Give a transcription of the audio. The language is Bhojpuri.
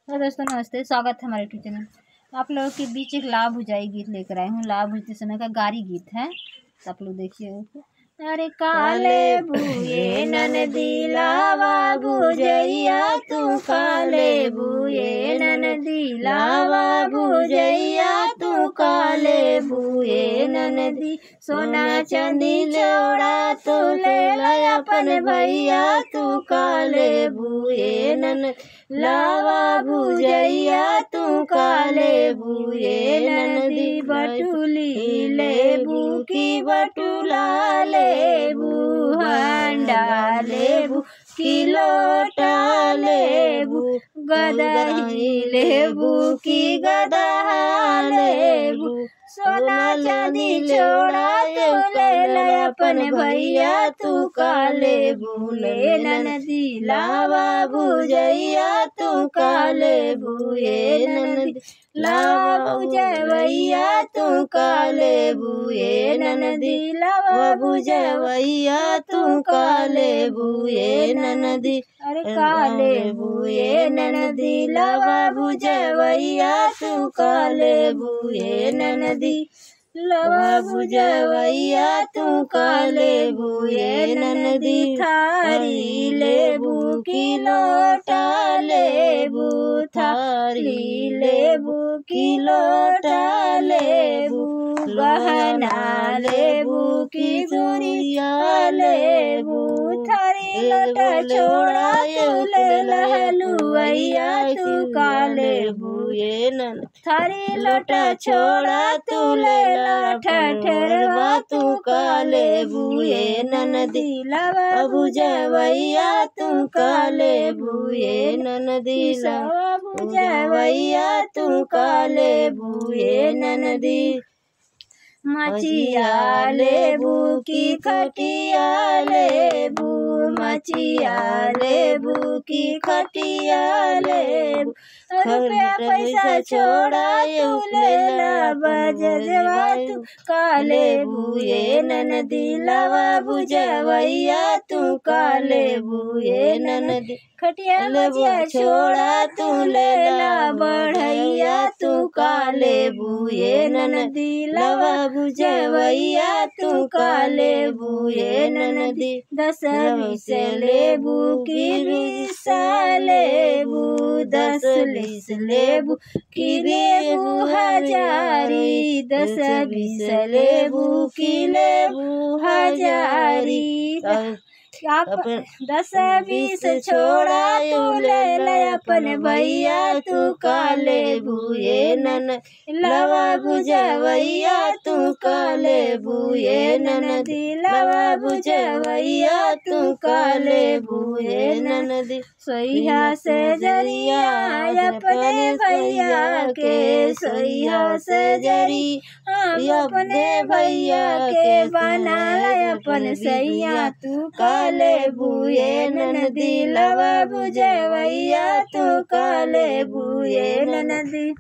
हेलो दोस्तों, नमस्ते। स्वागत है हमारे यूट्यूब चैनल। आप लोगों के बीच एक लाभ बुझाई गीत लेकर आई हूँ। लाभ बुझते समय का गारी गीत है, तो आप लोग देखिए। अरे काले बुए ननदी लावा बुझैया, तू काले बुए ननदी लावा बुझैया, तू काले बुए ननदी। सोना चांदी चौड़ा तू ले ला अपन भैया, तू काले बुए ननदी लावा बुझैया, तू काले बुए ननदी। बटुली लेबू की बटुला लेबू, हंडा लेबू की लोटा लेबू, गदही लेबू की गदा लेबू। सोना चांदी चौड़ा तू ले ला अपन भैया, तू काले बुए ननदी लावा बुझैया, तू काले बुए ननदी लावा बुझवैया, तू काले बुए ननदी लावा बुझवैया, तू काले बुए ननदी। अरे काले बुए ननदी लावा बुझवैया, तू काले बुए ननदी लावा बुझवैया, तू काले बुए ननदी। थारी लेबू की लोटा लेबू, थारी लेबू की लोटा लेबू, गहना लेबू की चूड़िया लेबू। थारी लोटा छोड़ा तू ले लहलुवैया, तू काले बुए ननदी। थारी लोटा छोड़ा तू ले ला ठठरवा, तू काले बुए ननदी लावा बुझवैया, तू काले बुए ननदी लावा बुझवैया, तू काले बुए ननदी। मचिया लेबू की खटिया लेबू, मचिया लेबू की खटिया लेबू। रुपया पैसा छोड़ा तू ले ला बजवा, तू काले बुए ननदी लावा बुझवैया, तू काले बुए ननदी। खटिया मचिया छोड़ा तू ले ला बढ़ैया, तू काले बुए ननदी लावा बुझवैया, तू काले बुए ननदी। 10-20 लेबू की 20 लेबू, 10-20 लेबू की लेबू हजारी, 10-20 लेबू की लेबू हजारी। आप 10-20 छोड़ा तू ले ला अपन भैया, तू काले बुए ननदी लावा बुझवैया, तू काले बुए ननदी लावा बुझवैया, तू काले बुए ननदी। सोइहा से जरिया अपने भैया के, सोइहा से जरी अपने भैया के, बना अपन सैया, तू काले बुए ननदी लावा बुझवैया, तू काले बुए ननदी।